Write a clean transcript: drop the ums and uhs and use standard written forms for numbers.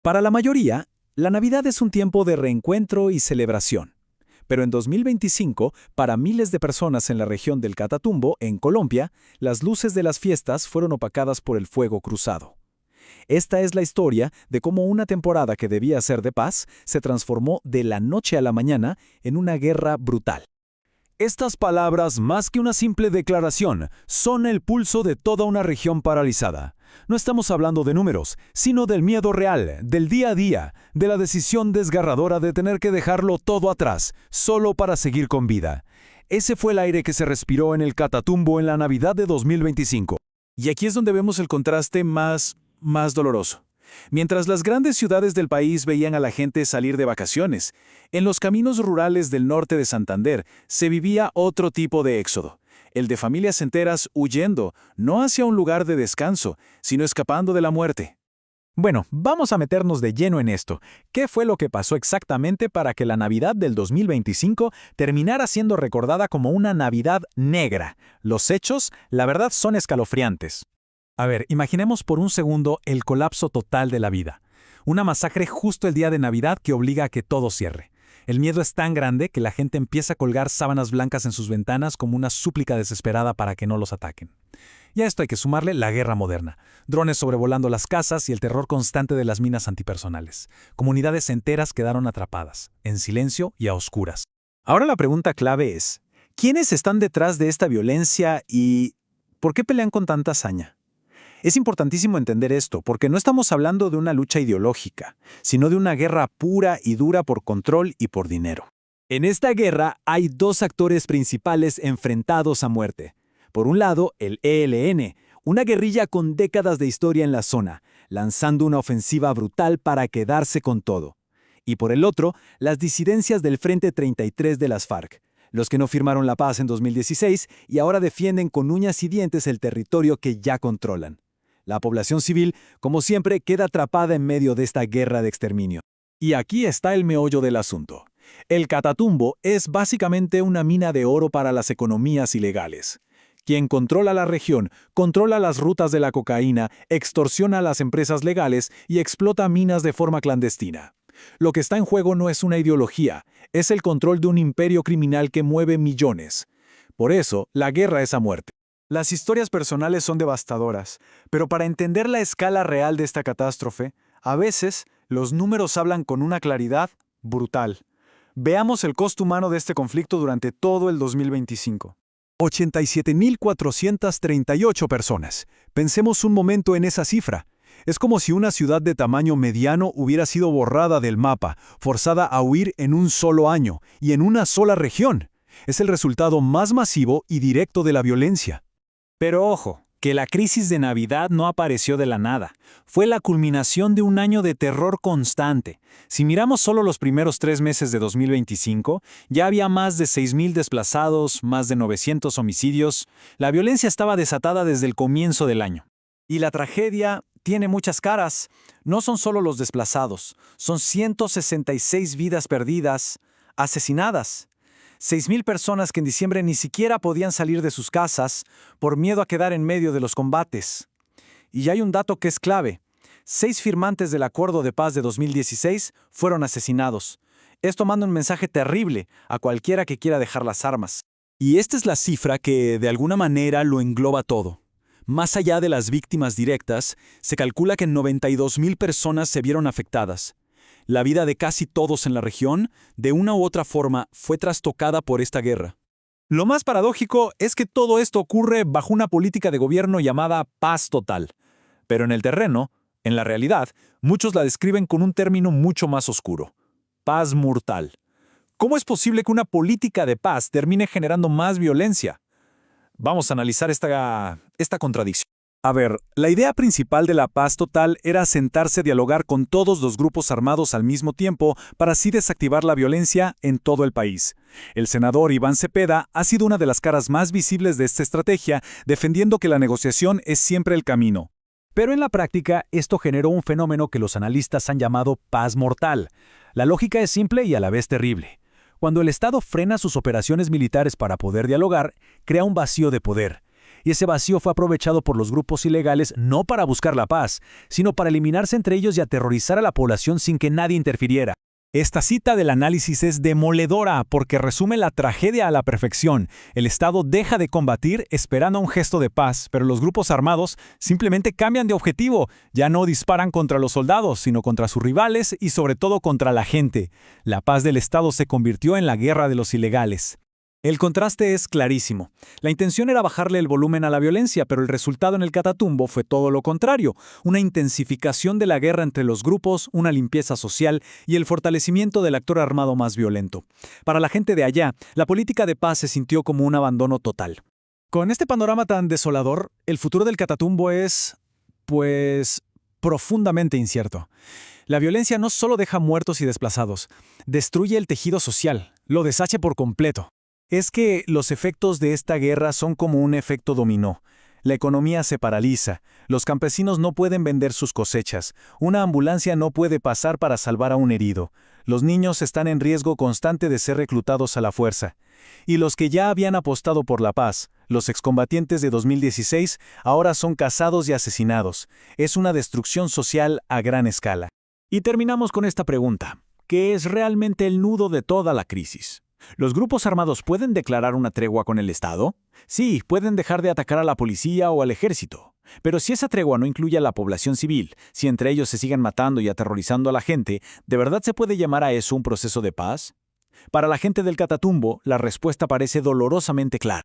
Para la mayoría, la Navidad es un tiempo de reencuentro y celebración. Pero en 2025, para miles de personas en la región del Catatumbo, en Colombia, las luces de las fiestas fueron opacadas por el fuego cruzado. Esta es la historia de cómo una temporada que debía ser de paz se transformó de la noche a la mañana en una guerra brutal. Estas palabras, más que una simple declaración, son el pulso de toda una región paralizada. No estamos hablando de números, sino del miedo real, del día a día, de la decisión desgarradora de tener que dejarlo todo atrás, solo para seguir con vida. Ese fue el aire que se respiró en el Catatumbo en la Navidad de 2025. Y aquí es donde vemos el contraste más doloroso. Mientras las grandes ciudades del país veían a la gente salir de vacaciones, en los caminos rurales del norte de Santander se vivía otro tipo de éxodo, el de familias enteras huyendo, no hacia un lugar de descanso, sino escapando de la muerte. Bueno, vamos a meternos de lleno en esto. ¿Qué fue lo que pasó exactamente para que la Navidad del 2025 terminara siendo recordada como una Navidad negra? Los hechos, la verdad, son escalofriantes. A ver, imaginemos por un segundo el colapso total de la vida. Una masacre justo el día de Navidad que obliga a que todo cierre. El miedo es tan grande que la gente empieza a colgar sábanas blancas en sus ventanas como una súplica desesperada para que no los ataquen. Y a esto hay que sumarle la guerra moderna, drones sobrevolando las casas y el terror constante de las minas antipersonales. Comunidades enteras quedaron atrapadas, en silencio y a oscuras. Ahora la pregunta clave es, ¿quiénes están detrás de esta violencia y por qué pelean con tanta hazaña? Es importantísimo entender esto, porque no estamos hablando de una lucha ideológica, sino de una guerra pura y dura por control y por dinero. En esta guerra hay dos actores principales enfrentados a muerte. Por un lado, el ELN, una guerrilla con décadas de historia en la zona, lanzando una ofensiva brutal para quedarse con todo. Y por el otro, las disidencias del Frente 33 de las FARC, los que no firmaron la paz en 2016 y ahora defienden con uñas y dientes el territorio que ya controlan. La población civil, como siempre, queda atrapada en medio de esta guerra de exterminio. Y aquí está el meollo del asunto. El Catatumbo es básicamente una mina de oro para las economías ilegales. Quien controla la región, controla las rutas de la cocaína, extorsiona a las empresas legales y explota minas de forma clandestina. Lo que está en juego no es una ideología, es el control de un imperio criminal que mueve millones. Por eso, la guerra es a muerte. Las historias personales son devastadoras, pero para entender la escala real de esta catástrofe, a veces los números hablan con una claridad brutal. Veamos el costo humano de este conflicto durante todo el 2025. 87.438 personas. Pensemos un momento en esa cifra. Es como si una ciudad de tamaño mediano hubiera sido borrada del mapa, forzada a huir en un solo año y en una sola región. Es el resultado más masivo y directo de la violencia. Pero ojo, que la crisis de Navidad no apareció de la nada. Fue la culminación de un año de terror constante. Si miramos solo los primeros 3 meses de 2025, ya había más de 6.000 desplazados, más de 900 homicidios. La violencia estaba desatada desde el comienzo del año. Y la tragedia tiene muchas caras. No son solo los desplazados, son 166 vidas perdidas, asesinadas. 6.000 personas que en diciembre ni siquiera podían salir de sus casas por miedo a quedar en medio de los combates. Y hay un dato que es clave. 6 firmantes del Acuerdo de Paz de 2016 fueron asesinados. Esto manda un mensaje terrible a cualquiera que quiera dejar las armas. Y esta es la cifra que, de alguna manera, lo engloba todo. Más allá de las víctimas directas, se calcula que 92.000 personas se vieron afectadas. La vida de casi todos en la región, de una u otra forma, fue trastocada por esta guerra. Lo más paradójico es que todo esto ocurre bajo una política de gobierno llamada paz total. Pero en el terreno, en la realidad, muchos la describen con un término mucho más oscuro: paz mortal. ¿Cómo es posible que una política de paz termine generando más violencia? Vamos a analizar esta contradicción. A ver, la idea principal de la paz total era sentarse a dialogar con todos los grupos armados al mismo tiempo para así desactivar la violencia en todo el país. El senador Iván Cepeda ha sido una de las caras más visibles de esta estrategia, defendiendo que la negociación es siempre el camino. Pero en la práctica, esto generó un fenómeno que los analistas han llamado paz mortal. La lógica es simple y a la vez terrible. Cuando el Estado frena sus operaciones militares para poder dialogar, crea un vacío de poder. y ese vacío fue aprovechado por los grupos ilegales no para buscar la paz, sino para eliminarse entre ellos y aterrorizar a la población sin que nadie interfiriera. Esta cita del análisis es demoledora porque resume la tragedia a la perfección. El Estado deja de combatir esperando un gesto de paz, pero los grupos armados simplemente cambian de objetivo. Ya no disparan contra los soldados, sino contra sus rivales y sobre todo contra la gente. La paz del Estado se convirtió en la guerra de los ilegales. El contraste es clarísimo. La intención era bajarle el volumen a la violencia, pero el resultado en el Catatumbo fue todo lo contrario, una intensificación de la guerra entre los grupos, una limpieza social y el fortalecimiento del actor armado más violento. Para la gente de allá, la política de paz se sintió como un abandono total. Con este panorama tan desolador, el futuro del Catatumbo es, profundamente incierto. La violencia no solo deja muertos y desplazados, destruye el tejido social, lo deshace por completo. Es que los efectos de esta guerra son como un efecto dominó. La economía se paraliza, los campesinos no pueden vender sus cosechas, una ambulancia no puede pasar para salvar a un herido, los niños están en riesgo constante de ser reclutados a la fuerza. Y los que ya habían apostado por la paz, los excombatientes de 2016, ahora son cazados y asesinados. Es una destrucción social a gran escala. Y terminamos con esta pregunta, ¿qué es realmente el nudo de toda la crisis? ¿Los grupos armados pueden declarar una tregua con el Estado? Sí, pueden dejar de atacar a la policía o al ejército. Pero si esa tregua no incluye a la población civil, si entre ellos se siguen matando y aterrorizando a la gente, ¿de verdad se puede llamar a eso un proceso de paz? Para la gente del Catatumbo, la respuesta parece dolorosamente clara.